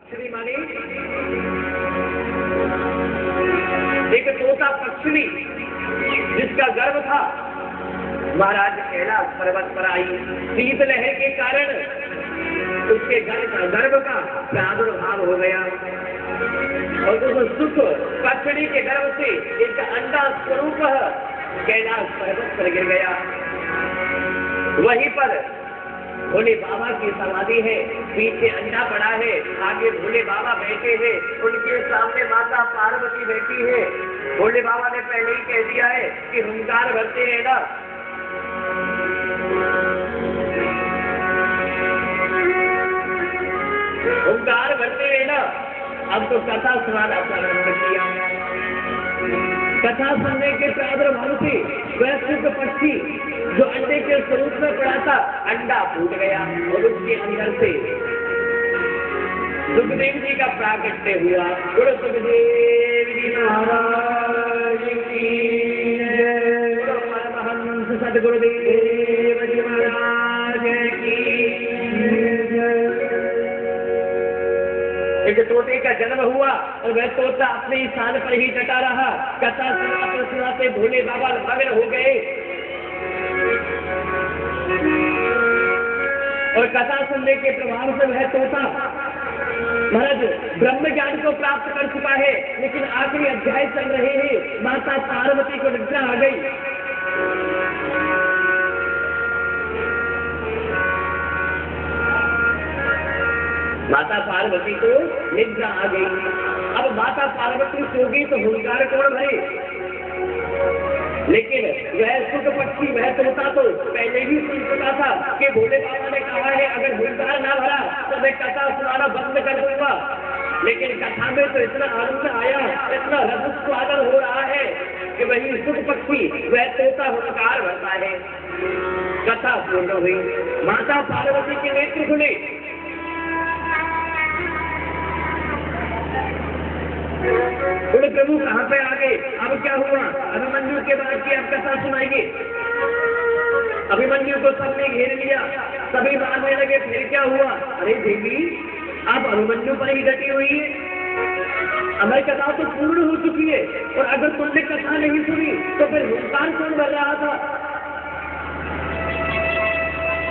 श्री माने एक तोता पक्षी जिसका गर्भ था, महाराज कैलाश पर्वत पर आई। शीतलहर के कारण उसके गर्भ का प्रादुर्भाव हो गया और उस सुख पक्षी के गर्भ से एक अंडा स्वरूप कैलाश पर्वत पर गिर गया। वहीं पर भोले बाबा की समाधि है, पीछे अंडा पड़ा है, आगे भोले बाबा बैठे हैं, उनके सामने माता पार्वती बैठी है। भोले बाबा ने पहले ही कह दिया है कि हुंकार भरते रहना। हुंकार भरते रहना। अब तो कथा सुनाना प्रारंभ किया। कथा सुनने के प्रादुर्भाव से वह शुद्ध पक्षी जो अंडे के स्वरूप में पड़ा था, अंडा फूट गया और उसके अंदर से सुखदेव जी का प्राकट्य हुआ। बोलो सुखदेव जी महाराज की जय। बोलो परमहंस सद्गुरुदेव जी महाराज की जय। एक तोते का जन्म हुआ और वह तोता अपने स्थान पर ही डटा रहा। कथा सुनाते सुनाते भोले बाबा मगन हो गए और कथा सुनने के प्रभाव से वह तोता महाराज ब्रह्म ज्ञान को प्राप्त कर चुका है। लेकिन आखिरी अध्याय चल रहे हैं, माता पार्वती को निद्रा आ गई। माता पार्वती को निद्रा आ गई। अब माता पार्वती सोगी तो हुंकार कौन भरे? लेकिन वह सुख पक्षी वह तोता तो पहले ही सुन चुका था कि भोले बाबा ने कहा है अगर हुंकार ना भरा तो मैं कथा सुनाना बंद कर दूंगा। लेकिन कथा में तो इतना आनंद आया, इतना रसस्वादन हो रहा है कि वही सुख पक्षी वह तोता हुंकार भरता है। कथा पूर्ण हुई, माता पार्वती के नेत्र खुले। बोले प्रभु कहाँ पे आ गए? अब क्या हुआ? अभिमन्यु के बाद की अब कथा सुनाएंगे। अभिमन्यु को सबने घेर लिया, सभी मारने लगे। फिर क्या हुआ? अरे देवी आप अभिमन्यु पर ही डटी हुई है। हमारी कथा तो पूर्ण हो चुकी है और अगर तुमने कथा नहीं सुनी तो फिर हुंकार कौन भर रहा था?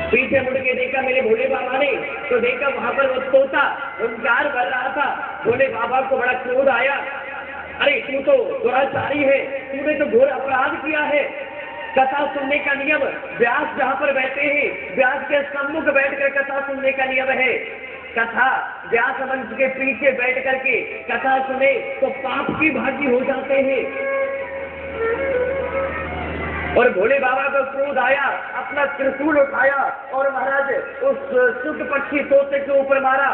पीछे मुड़ के देखा मेरे भोले बाबा ने तो देखा वहां पर वो तोता हुंकार भर रहा था। भोले बाबा को बड़ा क्रोध आया। अरे तू तो दुराचारी है, तूने तो घोर अपराध किया है। कथा सुनने का नियम व्यास जहाँ पर बैठे हैं, व्यास के सम्मुख बैठकर कथा सुनने का नियम है। कथा व्यास मंच के पीछे बैठ करके कथा सुने तो पाप की भागी हो जाते हैं। और भोले बाबा को क्रोध आया, अपना त्रिशूल उठाया और महाराज उस शुद्ध पक्षी तोते के ऊपर मारा।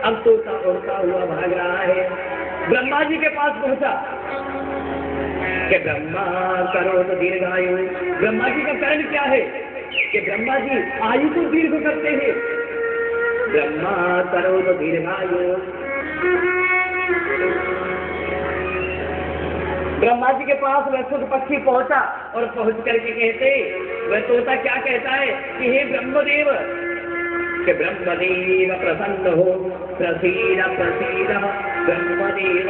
अब तोता उड़ता हुआ भाग रहा है। ब्रह्मा जी के पास पहुंचा कि ब्रह्मा करो तो दीर्घायु। ब्रह्मा जी का कारण क्या है कि ब्रह्मा जी आयु को दीर्घ करते हैं। ब्रह्मा करो तो दीर्घायु। ब्रह्मा जी के पास वह शुद्ध पक्षी पहुंचा और पहुंच करके कहते वह तोता क्या कहता है कि हे ब्रह्मदेव, कि ब्रह्मदेव प्रसन्न हो, प्रसीद प्रसीद ब्रह्मदेव।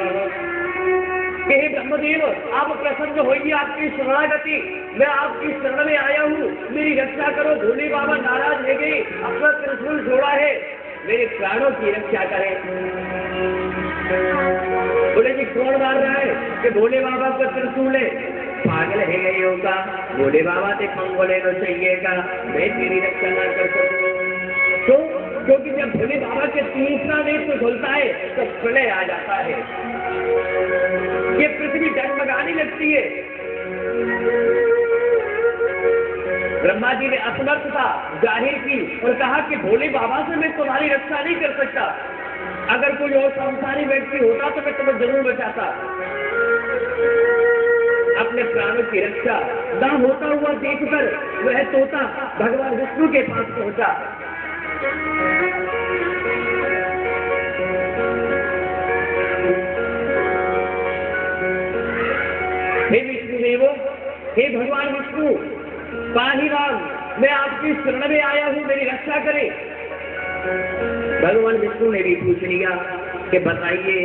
कि हे ब्रह्मदेव आप प्रसन्न होइए, आपकी शरणागति, मैं आपकी शरण में आया हूँ, मेरी रक्षा करो। भोले बाबा नाराज हो गए, अपना त्रिशूल छोड़ा है, मेरे प्राणों की रक्षा करें। बोले जी कौन मार रहा है? कि भोले बाबा का त्रिशूल है। पागल है गए होगा, भोले बाबा से मंगोले तो चाहिएगा, मैं तेरी रक्षा ना कर सकूं। तो क्योंकि जब भोले बाबा के तीसरा नेत्र खुलता है तो प्रलय आ जाता है, ये पृथ्वी डगमगाने लगती है। ब्रह्मा जी ने असमर्थता जाहिर की और कहा कि भोले बाबा से मैं तुम्हारी रक्षा नहीं कर सकता। अगर कोई और संसारी व्यक्ति होता तो मैं तुम्हें जरूर बचाता। अपने प्राणों की रक्षा ना होता हुआ देखकर वह तोता भगवान विष्णु के पास पहुंचा। हे विष्णुदेव, हे भगवान विष्णु, पाहीराम, मैं आपकी शरण में आया हूं, मेरी रक्षा करें। भगवान विष्णु ने भी पूछ लिया कि बताइए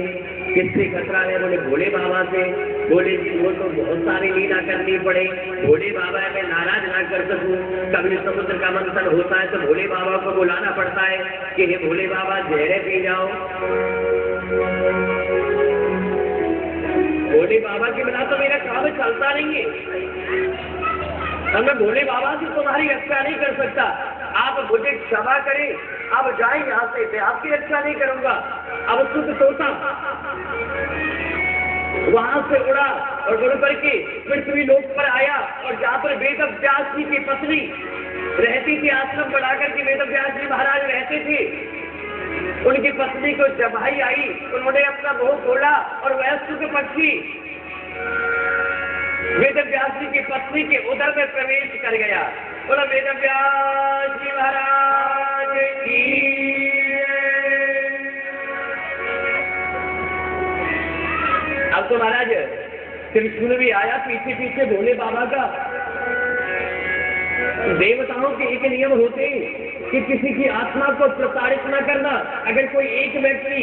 किससे खतरा है? बोले भोले बाबा से। बोले वो तो बहुत सारी लीला करनी पड़े, भोले बाबा मैं नाराज ना कर सकूं। कभी समुद्र का मंथन होता है तो भोले बाबा को बुलाना पड़ता है कि हे भोले बाबा जहरे पी जाओ। भोले बाबा के बिना तो मेरा काम चलता नहीं है, और मैं भोले बाबा से तुम्हारी रक्षा नहीं कर सकता। आप मुझे क्षमा करें, अब जाए यहाँ से, मैं आपकी रक्षा नहीं करूंगा। अब सुख तोता वहां से उड़ा और उड़ करके पृथ्वी लोक पर आया, और जहाँ पर वेद व्यास जी की पत्नी रहती थी, आश्रम बढ़ा करके वेद व्यास जी महाराज रहते थे, उनकी पत्नी को जबाई आई, उन्होंने अपना मुंह खोला और वह सुख पक्षी वेद व्यास जी की पत्नी के उदर में प्रवेश कर गया। बोला वेद व्यास जी महाराज की। अब तो महाराज त्रिशूल भी आया पीछे पीछे भोले बाबा का। देवताओं के एक नियम होते हैं कि किसी की आत्मा को प्रताड़ित न करना। अगर कोई एक व्यक्ति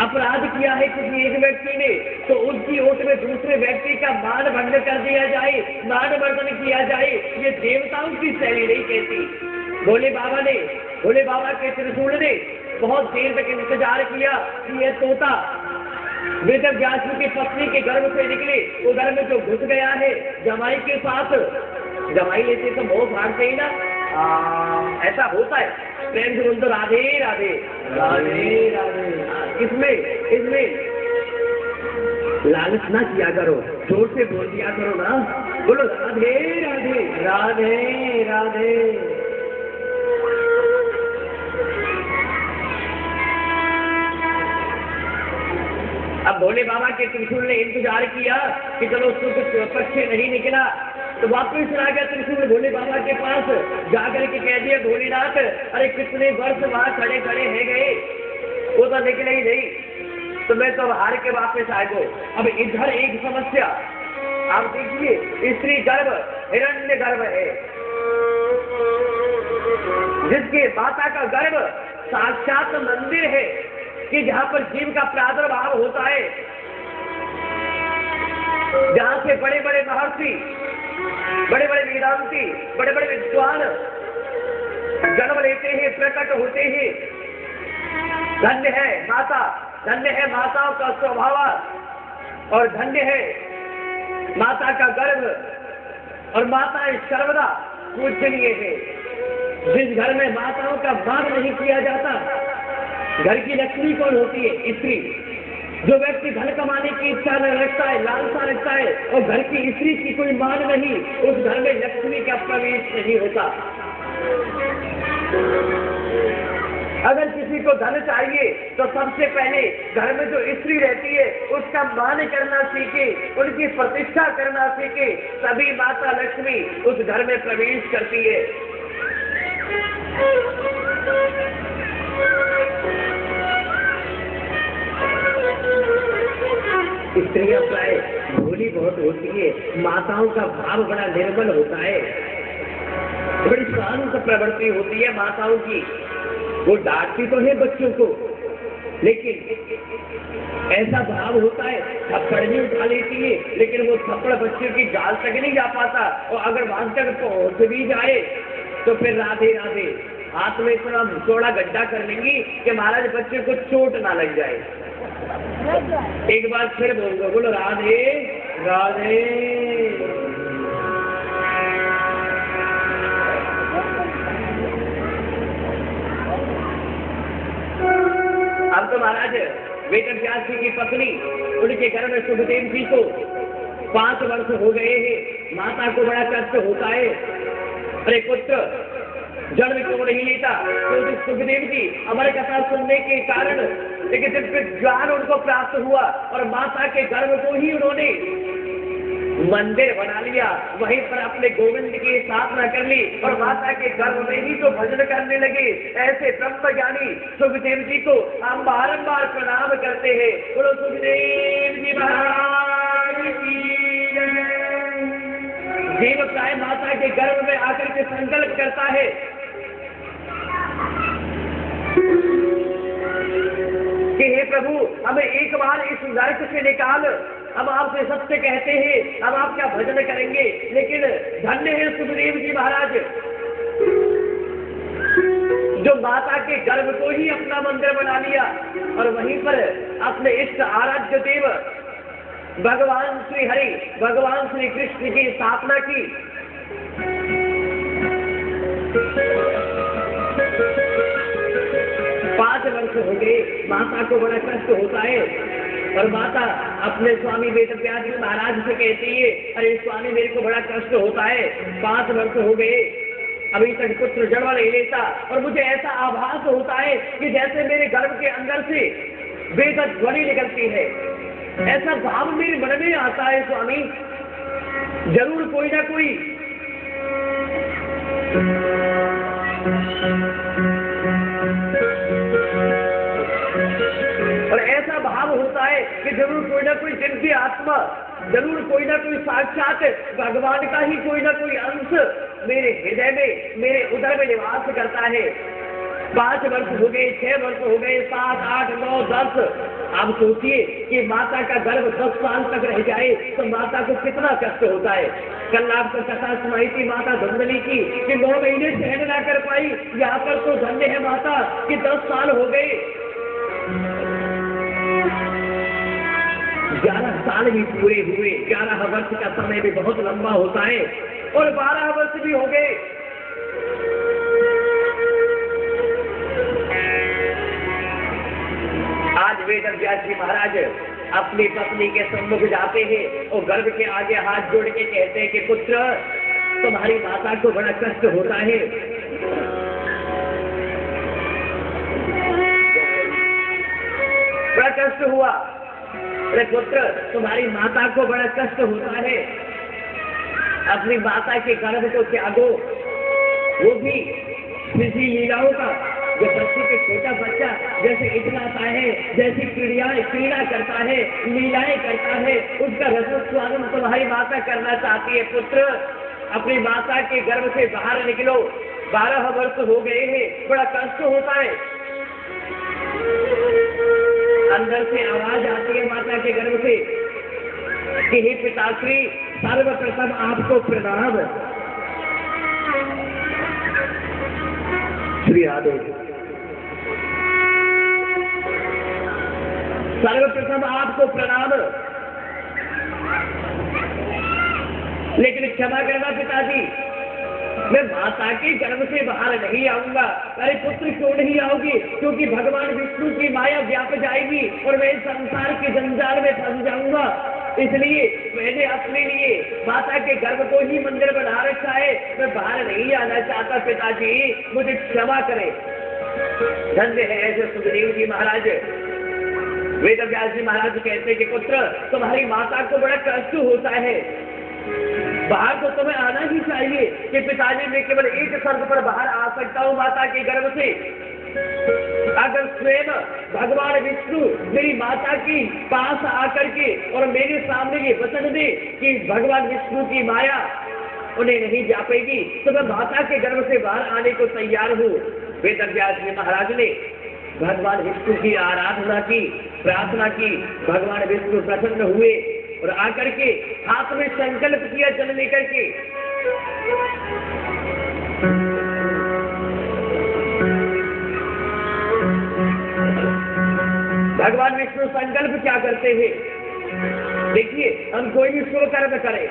अपराध किया है किसी एक व्यक्ति ने, तो उसकी ओट में दूसरे व्यक्ति का मान भंग कर दिया जाए, मान मर्दन किया जाए। ये देवताओं की शैली नहीं कहती। भोले बाबा के त्रिशूल ने बहुत देर तक इंतजार किया कि यह तोता वेद व्यास जी की पत्नी के गर्भ से निकले। वो गर्भ में जो घुस गया है जमाई के साथ, जमाई लेते तो मोह फाड़ते ही ना, ऐसा होता है। प्रेम से बोल तो राधे राधे राधे राधे। इसमें लालच ना किया करो, जोर से बोल दिया करो ना, बोलो राधे राधे राधे राधे। अब भोले बाबा के त्रिशूल ने इंतजार किया कि चलो सुख पक्षी नहीं निकला, तो वापस आ गया त्रिशूल भोले बाबा के पास, जाकर के कह दिया भोलेनाथ अरे कितने वर्ष वहां खड़े खड़े है गए, वो तो निकले ही नहीं, तो मैं तो हार के वापस आ गो। अब इधर एक समस्या आप देखिए, स्त्री गर्भ हिरण्य गर्भ है, जिसके माता का गर्भ साक्षात मंदिर है कि जहां पर जीव का प्रादुर्भाव होता है, जहां से बड़े बड़े महर्षि, बड़े बड़े वेदांती, बड़े बड़े विद्वान जन्म लेते हैं, प्रकट होते हैं। धन्य है माता, धन्य है माताओं का स्वभाव, और धन्य है माता का गर्भ, और माता सर्वदा पूजनीय है। जिस घर में माताओं का मान नहीं किया जाता, घर की लक्ष्मी कौन होती है? स्त्री। जो व्यक्ति धन कमाने की इच्छा रखता है, लालसा रखता है, और घर की स्त्री की कोई मान नहीं, उस घर में लक्ष्मी का प्रवेश नहीं होता। अगर किसी को धन चाहिए तो सबसे पहले घर में जो स्त्री रहती है उसका मान करना सीखे, उनकी प्रतिष्ठा करना सीखे, तभी माता लक्ष्मी उस घर में प्रवेश करती है। स्त्रियां प्राय भोली बहुत होती है, माताओं का भाव बड़ा निर्मल होता है, बड़ी शांत प्रवृत्ति होती है माताओं की। वो डांटती तो है बच्चों को, लेकिन ऐसा भाव होता है, थप्पड़ भी उठा लेती है, लेकिन वो थप्पड़ बच्चों की गाल तक नहीं जा पाता, और अगर वहां तक पहुंच भी जाए तो फिर राधे राधे हाथ में इतना चौड़ा गड्ढा कर लेंगी कि महाराज बच्चे को चोट ना लग जाए। एक बार फिर बोलो, बोलो राधे राधे। अब तो महाराज वेद व्यास जी की पत्नी, उनके घर में सुखदेव जी को 5 वर्ष हो गए हैं। माता को बड़ा कष्ट होता है, अरे पुत्र जन्म क्यों नहीं लेता? तो सुखदेव जी अमर कथा सुनने के कारण लेकिन दिव्य ज्ञान उनको प्राप्त हुआ, और माता के गर्भ को ही उन्होंने मंदिर बना लिया, वहीं पर अपने गोविंद की स्थापना कर ली, और माता के गर्भ में ही तो भजन करने लगे। ऐसे ब्रह्म ज्ञानी सुखदेव जी को हम बारंबार प्रणाम करते हैं। बोलो सुखदेव जी महाराज की जय। जीव प्राय माता के गर्भ में आकर के संकल्प करता है कि हे प्रभु हमें एक बार इस नरक से निकाल। हम आपसे सत्य कहते हैं, हम आपका भजन करेंगे। लेकिन धन्य है सुखदेव जी महाराज जो माता के गर्भ को ही अपना मंदिर बना लिया और वहीं पर अपने इष्ट आराध्य देव भगवान श्री हरि, भगवान श्री कृष्ण की स्थापना की। 5 वर्ष हो गए, माता को बड़ा कष्ट होता है और माता अपने स्वामी वेदव्यास जी महाराज से कहती है, अरे स्वामी मेरे को बड़ा कष्ट होता है, 5 वर्ष हो गए अभी तक पुत्र जन्म नहीं लेता और मुझे ऐसा आभास होता है कि जैसे मेरे गर्भ के अंदर से वेद ध्वनि निकलती है। ऐसा भाव मेरे मन में आता है स्वामी, जरूर कोई ना कोई और ऐसा भाव होता है कि जरूर कोई ना कोई दिव्य आत्मा, जरूर कोई ना कोई साक्षात भगवान का ही कोई ना कोई अंश मेरे हृदय में, मेरे उदर में निवास करता है। 5 वर्ष हो गए, 6 वर्ष हो गए, 7, 8, 9, 10। आप सोचिए कि माता का गर्भ 10 साल तक रह जाए तो माता को कितना कष्ट होता है। कल आपको कथा सुनाई थी माता धुंधली की कि 9 महीने सहन ना कर पाई। यहाँ पर तो धन्य है माता कि 10 साल हो गए, 11 साल भी पूरे हुए। 11 वर्ष का समय भी बहुत लंबा होता है और 12 वर्ष भी हो गए। आज वेदव्यास जी महाराज अपनी पत्नी के सम्मुख जाते हैं और गर्भ के आगे हाथ जोड़ के कहते हैं कि पुत्र तुम्हारी माता को बड़ा कष्ट होता है। बड़ा कष्ट हुआ। अरे पुत्र तुम्हारी माता को बड़ा कष्ट होता है, अपनी माता के गर्भ को त्यागो, वो भी किसी लीलाओं का। जो बच्चे के छोटा बच्चा जैसे इतलाता है, जैसी क्रीड़ा करता है, लीलाएं करता है, उसका रसस्वादन तुम्हारी माता करना चाहती है। पुत्र अपनी माता के गर्भ से बाहर निकलो, 12 वर्ष हो गए हैं, बड़ा कष्ट होता है। अंदर से आवाज आती है माता के गर्भ से कि हे पिताश्री सर्वप्रथम आपको प्रणाम। श्री राधे सर्वप्रथम आपको प्रणाम, लेकिन क्षमा करना पिताजी, मैं माता के गर्भ से बाहर नहीं आऊंगा। अरे पुत्र क्यों नहीं आओगी? क्योंकि भगवान विष्णु की माया व्याप जाएगी और मैं संसार के जंजाल में फंस जाऊंगा। इसलिए मैंने अपने लिए माता के गर्भ को ही मंदिर बना रखा है, मैं बाहर नहीं आना चाहता। पिताजी मुझे क्षमा करें। धन्य है ऐसे सुखदेव जी महाराज। वेदव्यास जी महाराज कहते कि पुत्र तुम्हारी माता को बड़ा कष्ट होता है, बाहर तो तुम्हें आना ही चाहिए। कि पिताजी मैं केवल एक शर्त पर बाहर आ सकता हूँ माता के गर्भ से, अगर स्वयं भगवान विष्णु मेरी माता की पास आकर के और मेरे सामने ये वचन दे कि भगवान विष्णु की माया उन्हें नहीं जापेगी तो मैं माता के गर्भ से बाहर आने को तैयार हूँ। वेदव्यास जी महाराज ने भगवान विष्णु की आराधना की, प्रार्थना की। भगवान विष्णु प्रसन्न हुए और आकर के हाथ में संकल्प किया जल लेकर के। भगवान विष्णु संकल्प क्या करते हैं? देखिए हम कोई भी शुभ कर्म करें,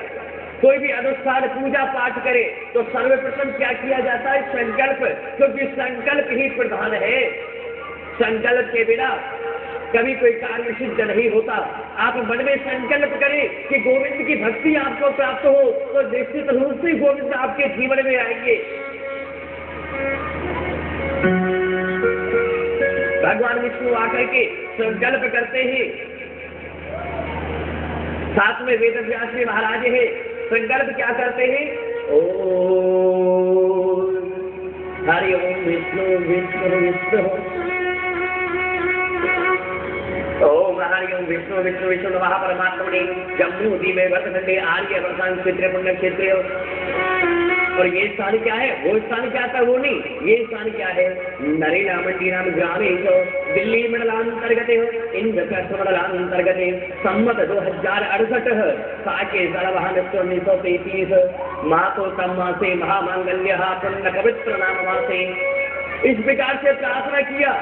कोई भी अनुष्ठान पूजा पाठ करे तो सर्वप्रथम क्या किया जाता है? संकल्प, क्योंकि संकल्प ही प्रधान है। संकल्प के बिना कभी कोई कार्य सिद्ध नहीं होता। आप मन में संकल्प करें कि गोविंद की भक्ति आपको प्राप्त हो तो निश्चित रूप से गोविंद आपके जीवन में आएंगे। भगवान विष्णु आकर के संकल्प करते हैं, साथ में वेदव्यास जी महाराज है। संकल्प क्या करते हैं? ओम हरि ओम विष्णु विष्णु विष्णु, ओम हरि ओम विष्णु विष्णु विष्णु नमः परमात्मने जम्मू दीपे वर्तन्ते आर्य वर्षां क्षेत्रे पुण्य क्षेत्रे और ये स्थान क्या है, वो स्थान क्या था, वो नहीं, ये स्थान क्या है, नरेला मंडी नाम ग्रामे दिल्ली मंडलांतर्गत इंद्र मंडलांतर्गत सम्मत 2068 साके सालवाहन 1933 मातो सम्मासे महामांगल्य पुण्य पवित्र नाम मासे। इस प्रकार से प्रार्थना किया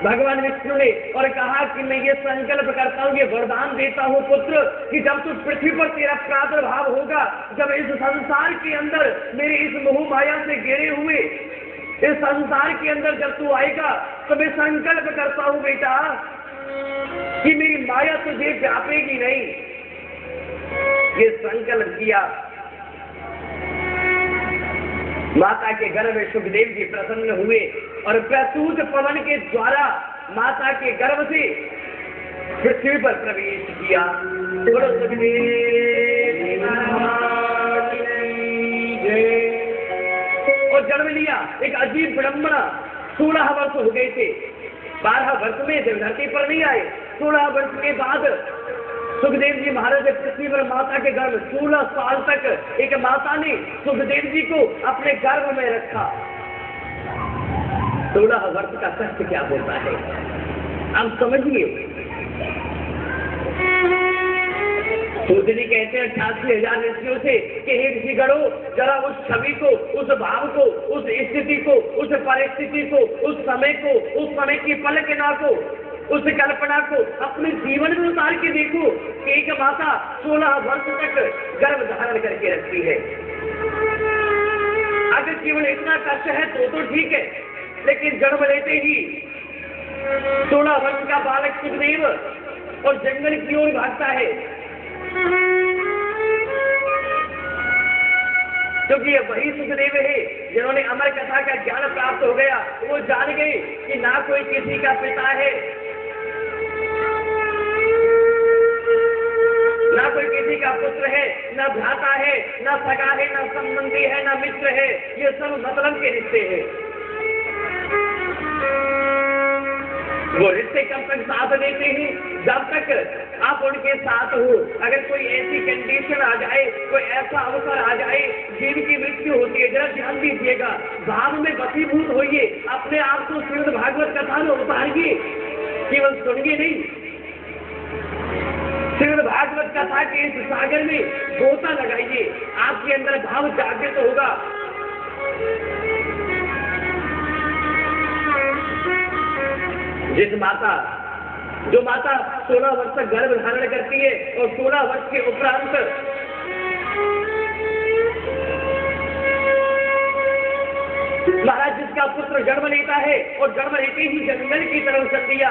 भगवान विष्णु ने और कहा कि मैं ये संकल्प करता हूँ, ये वरदान देता हूँ पुत्र, कि जब तू पृथ्वी पर तेरा प्रादुर्भाव होगा, जब इस संसार के अंदर मेरे इस मोह माया से घिरे हुए इस संसार के अंदर जब तू आएगा, तो मैं संकल्प करता हूँ बेटा कि मेरी माया तुझे व्यापेगी नहीं। ये संकल्प किया। माता के गर्भ में सुखदेव जी प्रसन्न हुए और प्रसूत पवन के द्वारा माता के गर्भ से पृथ्वी पर प्रवेश किया। और जन्म लिया एक अजीब ब्राह्मण। 16 वर्ष हो गए थे, 12 वर्ष में धरती पर नहीं आए। 16 वर्ष के बाद सुखदेव जी महाराज पृथ्वी पर माता के गर्भ 16 साल तक एक माता ने सुखदेव जी को अपने गर्भ में रखा। 16 वर्ष का कष्ट क्या होता है आप समझिए। सूर्य कहते हैं 88,000 ऋषियों से कि हे ऋषिगणों, जरा उस छवि को, उस भाव को, उस स्थिति को, उस परिस्थिति को, उस समय को, उस समय की पलकना को, उस कल्पना को अपने जीवन में उतार के देखो कि एक माता 16 वर्ष तक गर्भ धारण करके रखती है। अगर केवल इतना कष्ट है तो ठीक है, लेकिन जन्म लेते ही 16 वर्ष का बालक सुखदेव और जंगल की ओर भागता है, क्योंकि ये वही सुखदेव है जिन्होंने अमर कथा का ज्ञान प्राप्त हो गया। वो जान गए कि ना कोई किसी का पिता है, ना कोई किसी का पुत्र है, ना भ्राता है, ना सगा है, ना संबंधी है, ना मित्र है, ये सब मतलब के रिश्ते हैं। वो रिश्ते कब तक साथ देते हैं, जब तक आप उनके साथ हो। अगर कोई ऐसी कंडीशन आ जाए, कोई ऐसा अवसर आ जाए, जीव की मृत्यु होती है, जरा ध्यान दीजिएगा, भाव में वशीभूत होइए, अपने आप को श्रीमद् भागवत कथा में उतारिए, केवल सुनिए नहीं। श्रीमद् भागवत कथा के इस सागर में गोता लगाइए, आपके अंदर भाव जागृत होगा। जो माता 16 वर्ष तक गर्भ धारण करती है और 16 वर्ष के उपरांत महाराज जिसका पुत्र जन्म लेता है और जन्म लेते ही जंगल की तरफ चल दिया,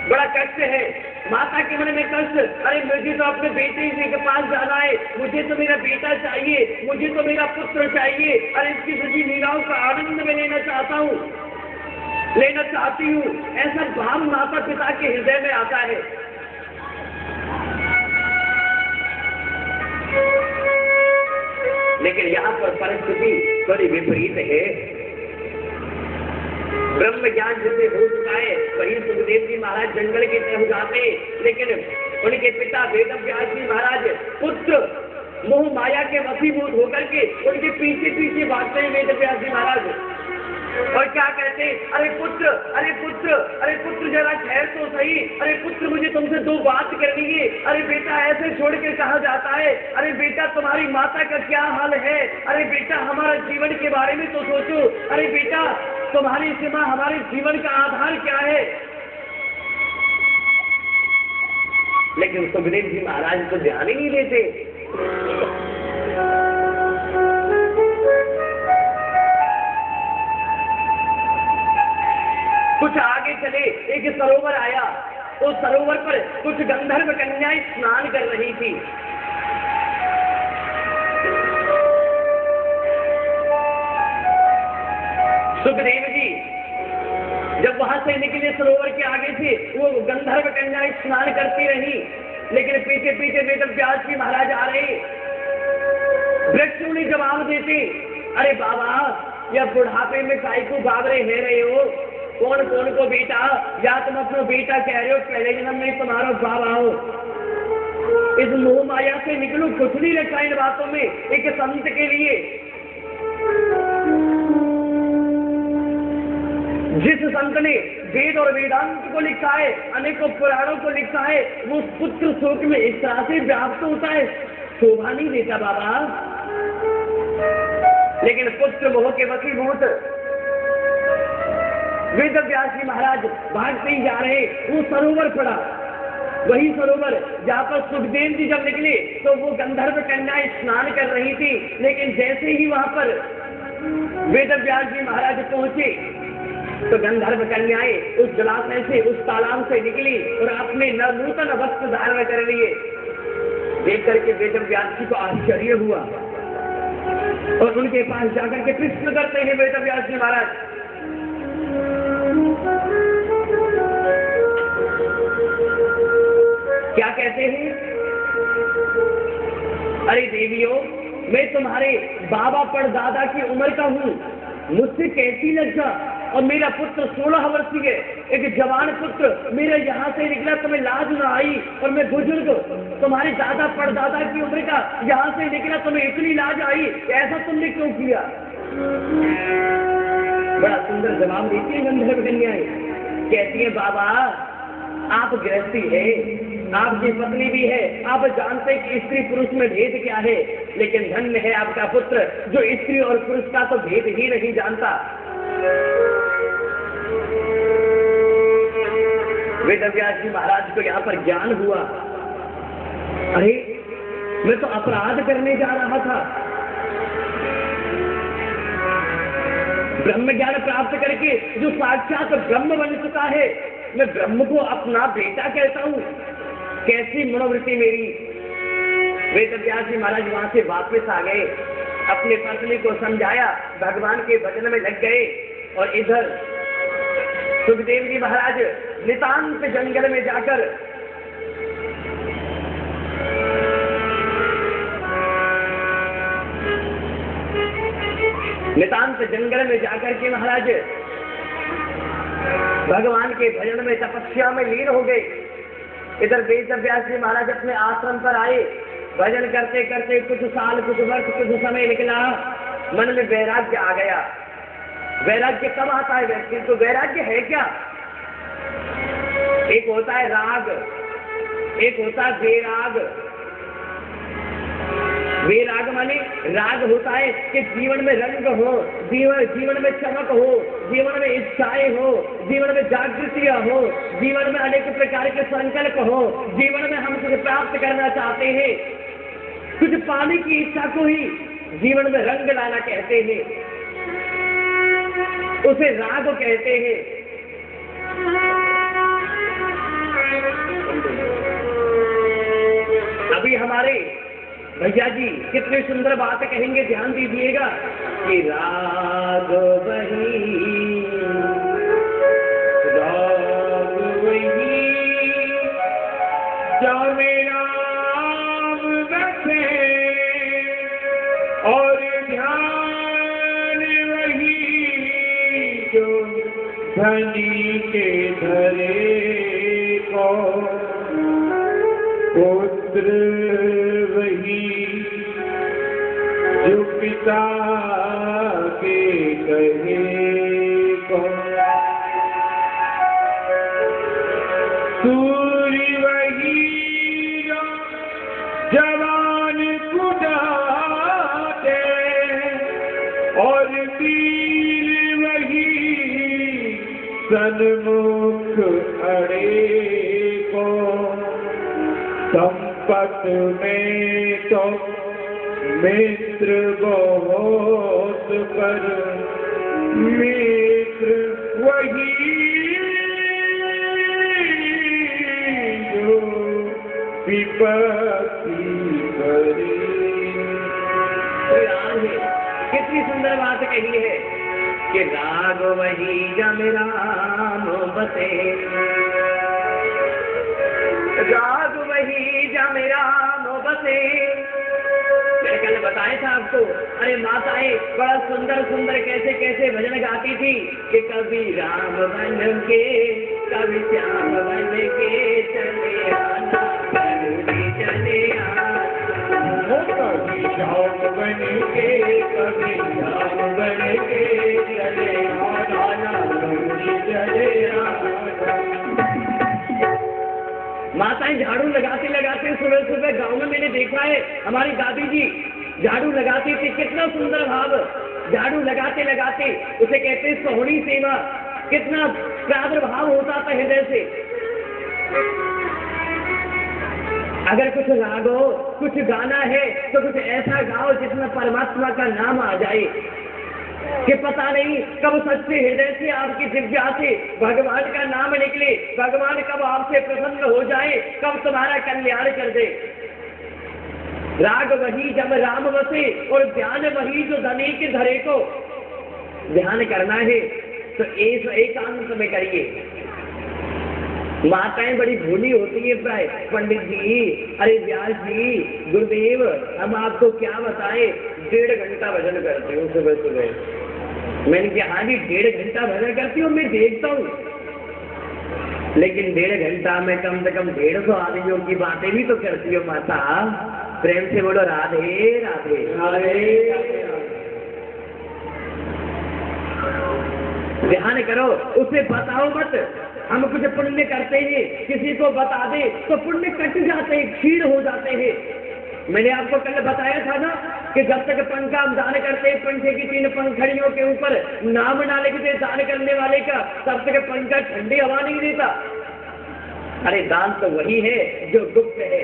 बड़ा कष्ट है माता के मन में कष्ट। अरे मुझे तो अपने बेटे के पास जाना है, मुझे तो मेरा बेटा चाहिए, मुझे तो मेरा पुत्र चाहिए, अरे इसकी सभी लीलाओं का आनंद मैं लेना चाहता हूँ, लेना चाहती हूँ। ऐसा भाव माता पिता के हृदय में आता है। लेकिन यहाँ पर परिस्थिति बड़ी विपरीत है। ब्रह्म ज्ञान जिसे हो चुका है वही सुखदेव जी महाराज जंगल की तरफ जाते, लेकिन उनके पिता वेदव्यास जी महाराज पुत्र मोह माया के वशीभूत होकर के उनके पीछे पीछे भागते हैं वेदव्यास जी महाराज। और क्या कहते, अरे पुत्र, अरे पुत्र, अरे पुत्र जरा ठहर तो सही, अरे पुत्र मुझे तुमसे 2 बात करनी है। अरे बेटा ऐसे छोड़ के कहा जाता है, अरे बेटा तुम्हारी माता का क्या हाल है, अरे बेटा हमारा जीवन के बारे में तो सोचो, अरे बेटा तुम्हारी सीमा हमारे जीवन का आधार क्या है। लेकिन सुखदेव जी महाराज तो ध्यान ही नहीं देते। कुछ आगे चले एक सरोवर आया, उस सरोवर पर कुछ गंधर्व कन्याएं स्नान कर रही थी। सुखदेव जी जब वहां से निकले सरोवर के आगे से, वो गंधर्व कन्याएं स्नान करती रही, लेकिन पीछे पीछे वेदव्यास जी महाराज आ रहे। वृक्षों ने जवाब देते, अरे बाबा या बुढ़ापे में काय को बाबरे है रहे हो, कौन कौन को बेटा, या तुम अपना बेटा कह रहे हो, पहले जन्म में तुम्हारा बाबा हो। इस मोह माया से निकलो, कुछ नहीं रखा इन बातों में। एक संत के लिए जिस संत ने वेद और वेदांत को लिखा है, अनेकों पुराणों को लिखा है, वो पुत्र शोक में इस तरह से व्याप्त होता है, शोभा नहीं देता बाबा। लेकिन पुत्र मोह के वशीभूत वेद व्यास जी महाराज भागते ही जा रहे, वो सरोवर पड़ा, वही सरोवर जहाँ पर सुखदेव जी जब निकले तो वो गंधर्व कन्याएं स्नान कर रही थी। लेकिन जैसे ही वहां पर वेद व्यास जी महाराज पहुंचे तो गंधर्व कन्याएं उस जलाशय से, उस तालाब से निकली और अपने नूतन वस्त्र धारण कर लिए। देख करके वेद व्यास जी को आश्चर्य हुआ और उनके पास जाकर के प्रश्न करते हैं वेद व्यास जी महाराज, क्या कहते हैं? अरे देवियों, मैं तुम्हारे बाबा परदादा की उम्र का हूँ, मुझसे कैसी लज्जा, और मेरा पुत्र 16 वर्षीय है, एक जवान पुत्र मेरे यहाँ से निकला, तुम्हें लाज न आई, और मैं बुजुर्ग तुम्हारे दादा परदादा की उम्र का यहाँ से निकला, तुम्हें इतनी लाज आई, ऐसा तुमने क्यों किया? बड़ा सुंदर जवाब देती है गंधर्व कन्याएं, कहती है बाबा आप गृहस्थी है, आपकी पत्नी भी है, आप जानते कि स्त्री पुरुष में भेद क्या है, लेकिन धन्य है आपका पुत्र जो स्त्री और पुरुष का तो भेद ही नहीं जानता। वेद व्यास जी महाराज को यहाँ पर ज्ञान हुआ, अरे मैं तो अपराध करने जा रहा था, ब्रह्म ज्ञान प्राप्त करके जो साक्षात ब्रह्म बन चुका है, मैं ब्रह्म को अपना बेटा कहता हूँ, कैसी मनोवृत्ति मेरी। वेद व्यास जी महाराज वहां से वापस आ गए, अपने पत्नी को समझाया, भगवान के भजन में लग गए, और इधर सुखदेव जी महाराज नितांत जंगल में जाकर के महाराज भगवान के भजन में, तपस्या में लीन हो गए। इधर वेद व्यास जी महाराज अपने आश्रम पर आए, भजन करते करते कुछ साल, कुछ वर्ष, कुछ समय निकला, मन में वैराग्य आ गया। वैराग्य कब आता है व्यक्ति तो? वैराग्य है क्या? एक होता है राग, एक होता है बेराग। बेराग माने राग होता है कि जीवन में रंग हो, जीवन में चमक हो, जीवन में इच्छाएं हो, जीवन में जागृतियां हो, जीवन में अनेक प्रकार के संकल्प हो, जीवन में हम कुछ प्राप्त करना चाहते हैं, कुछ पाने की इच्छा को ही जीवन में रंग लाना कहते हैं, उसे राग कहते हैं। अभी हमारे भैया जी कितनी सुंदर बात कहेंगे, ध्यान दीजिएगा कि राग वही जो मेरा बसे, और ध्यान वही जो धनी के धरे को, पुत्र वही जो पिता के कहे को, सूर्य वही जो जवान कुदाते, और वीर वही सन्मुख अड़े को, संपत में तो मित्र बहुत, पर मित्र वही जो विपत्ति करे। कितनी सुंदर बात कही है कि राग वही जब राम बसे, राग वही जब राम बसे। मैं कल बताया था आपको, अरे माताएं बड़ा सुंदर सुंदर कैसे कैसे भजन गाती थी कि कभी राम बन के, कभी श्याम बन के चले आना, चले आना, कभी श्याम बन के, कभी श्याम बन के चले आना, माताएं झाड़ू लगाते लगाते सुबह सुबह गांव में मैंने देखा है, हमारी दादी जी झाड़ू लगाती थी, कितना सुंदर भाव, झाड़ू लगाते लगाते उसे कहते सोहनी सेवा, कितना प्रादुर्भाव होता था हृदय से। अगर कुछ राग हो, कुछ गाना है तो कुछ ऐसा गाओ जिसमें परमात्मा का नाम आ जाए, कि पता नहीं कब सच्चे हृदय से आपकी जिज्ञा से भगवान का नाम निकले, भगवान कब आपसे प्रसन्न हो जाए, कब तुम्हारा कल्याण कर दे। राग वही जब राम बसे और ध्यान वही जो धनी के धरे को। ध्यान करना है तो एकांत में करिए। माताएं बड़ी भूली होती है प्राय, पंडित जी, अरे व्यास जी, गुरुदेव, हम आपको क्या बताएं, 1.5 घंटा भजन करते हो सुबह सुबह। मैंने कहा हाँ जी 1.5 घंटा भजन करती हूँ, मैं देखता हूँ, लेकिन 1.5 घंटा में कम से कम 150 आदमियों की बातें भी तो करती हो माता। प्रेम से बोलो राधे राधे राधे। ध्यान करो, उसे बताओ मत। हम कुछ पुण्य करते हैं, किसी को बता दे तो पुण्य कट जाते हैं, क्षीण हो जाते हैं। मैंने आपको कल बताया था ना कि जब तक पंखा हम दान करते हैं, पंखे की 3 पंखड़ियों के ऊपर नाम ना लिखते दान करने वाले का, तब तक पंखा ठंडी हवा नहीं देता। अरे दान तो वही है जो गुप्त है।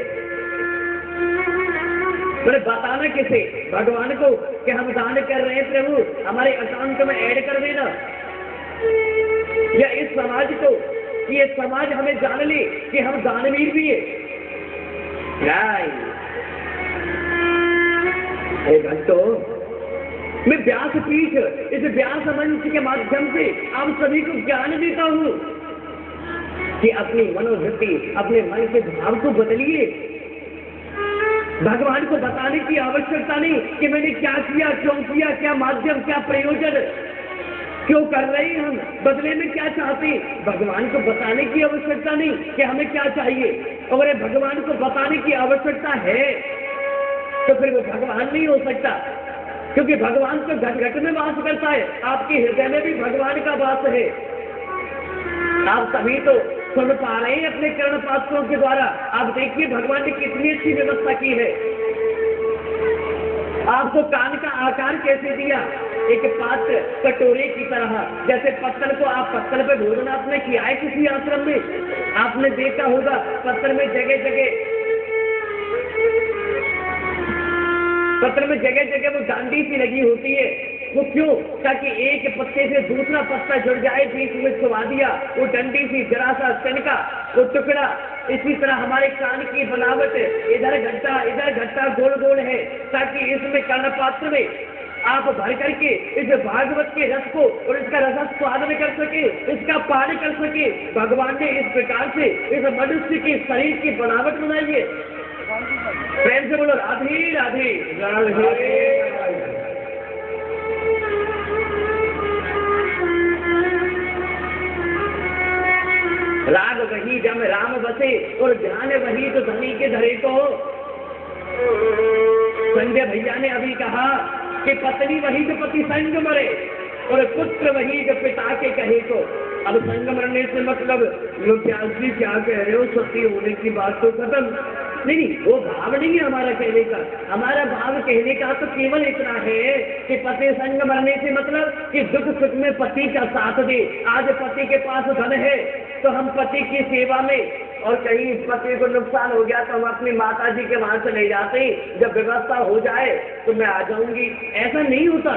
मैंने बताना किसे, भगवान को कि हम दान कर रहे हैं, प्रभु हमारे अकाउंट में ऐड कर देना, या इस समाज को कि ये समाज हमें जान ले कि हम दानवीर भी है। भक्तों, मैं व्यासपीठ, इस व्यास मंच के माध्यम से आप सभी को ज्ञान देता हूं कि अपनी मनोवृत्ति, अपने मन के भाव को बदलिए। भगवान को बताने की आवश्यकता नहीं कि मैंने क्या किया, क्यों किया, क्या माध्यम, क्या प्रयोजन, क्यों कर रहे हैं, हम बदले में क्या चाहते। भगवान को बताने की आवश्यकता नहीं कि हमें क्या चाहिए। अगर भगवान को बताने की आवश्यकता है तो फिर वो भगवान नहीं हो सकता, क्योंकि भगवान तो घट घट में वास करता है। आपके हृदय में भी भगवान का वास है। आप सभी तो सुन पा रहे हैं अपने कर्णपात्रों के द्वारा। आप देखिए भगवान ने कितनी अच्छी व्यवस्था की है। आपको कान का आकार कैसे दिया, एक पात्र कटोरे की तरह। जैसे पत्थर को आप पत्थर पे भोजन आपने किया है किसी आश्रम में, आपने देखा होगा पत्थर में जगह जगह वो डांडी सी लगी होती है। वो क्यों? ताकि एक पत्ते से दूसरा पत्ता जुड़ जाए, बीच में छुपा दिया वो डंडी सी, जरा सा तिनका, वो टुकड़ा। इसी तरह हमारे कान की बनावट, इधर घट्टा गोल गोल है, ताकि इसमें कर्णपात्र में आप भर करके इस भागवत के रस को और इसका रस स्वादन कर सके, इसका पान कर सके। भगवान ने इस प्रकार से इस मनुष्य के शरीर की बनावट बनाई है। प्रेम से बोलो राधे राधे राधे। राग वही जब राम बसे और ध्यान वही तो धनी के धरे को। संजय भैया ने अभी कहा कि पत्नी वही जो पति संग मरे और पुत्र वही जो पिता के कहे को। अब संग मरने से मतलब लोग जी क्या कह रहे हो, सती होने की बात तो खत्म। नहीं, वो भाव नहीं है हमारा कहने का। हमारा भाव कहने का तो केवल इतना है कि पति संग मरने से मतलब कि दुख सुख में पति का साथ दे। आज पति के पास धन है तो हम पति की सेवा में, और कहीं पति को नुकसान हो गया तो हम अपनी माता जी के वहां चले जाते हैं, जब व्यवस्था हो जाए तो मैं आ जाऊंगी। ऐसा नहीं होता।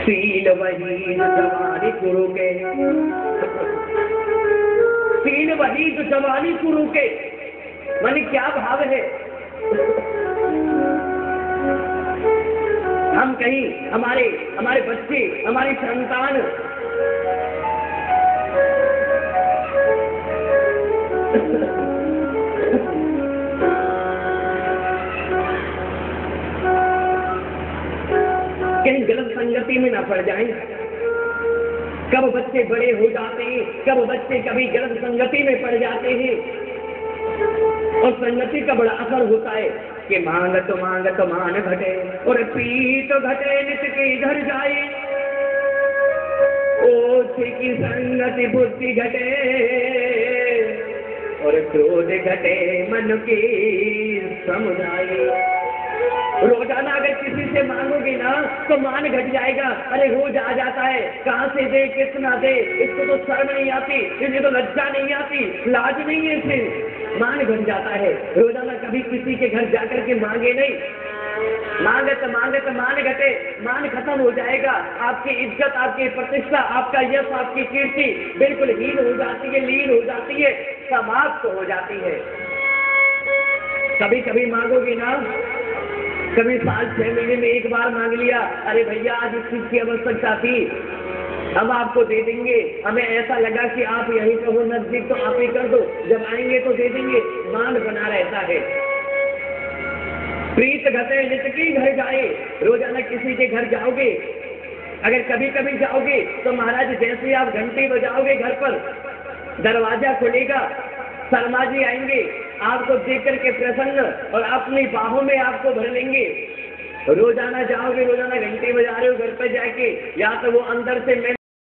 सील वही जवानी गुरु के, सील वही जो जवानी गुरु के। माने क्या भाव है? हम कहीं हमारे बच्चे, हमारी संतान कहीं गलत संगति में ना पड़ जाएं। कब बच्चे बड़े हो जाते हैं, कब बच्चे कभी गलत संगति में पड़ जाते हैं, और संगति का बड़ा असर होता है। कि मांगत मांगत मान घटे और पीत घटे नित के घर जाए, ओछी की संगति बुद्धि घटे और क्रोध घटे मन की समुदाय। रोजाना अगर किसी से मांगोगे ना तो मान घट जाएगा। अरे रोज आ जाता है, कहाँ से दे कितना दे, इसको तो शर्म नहीं आती, इन्हें तो लज्जा नहीं आती, लाज नहीं है इसे, मान घट जाता है। रोजाना कभी किसी के घर जाकर के मांगे नहीं, मांगत मांगत मान घटे, मान खत्म हो जाएगा। आपकी इज्जत, आपकी प्रतिष्ठा, आपका यश, आपकी कीर्ति बिल्कुल हीन हो जाती है, लीन हो जाती है, समाप्त हो जाती है। कभी कभी मांगोगे ना, कभी साल 6 महीने में एक बार मांग लिया, अरे भैया आज इस चीज की आवश्यकता थी, हम आपको दे देंगे, हमें ऐसा लगा कि आप यहीं पे हो नजदीक तो आप ही कर दो, जब आएंगे तो दे देंगे, मान बना रहता है। प्रीत घटे नित की घर जाए, रोजाना किसी के घर जाओगे, अगर कभी कभी जाओगे तो महाराज जैसे आप घंटी बजाओगे घर पर, दरवाजा खुलेगा, शर्मा जी आएंगे, आपको देख करके प्रसन्न और अपनी बाहों में आपको भर लेंगे। रोजाना जाओगे, रोजाना घंटी बजा रहे हो घर पर जाके, या तो वो अंदर से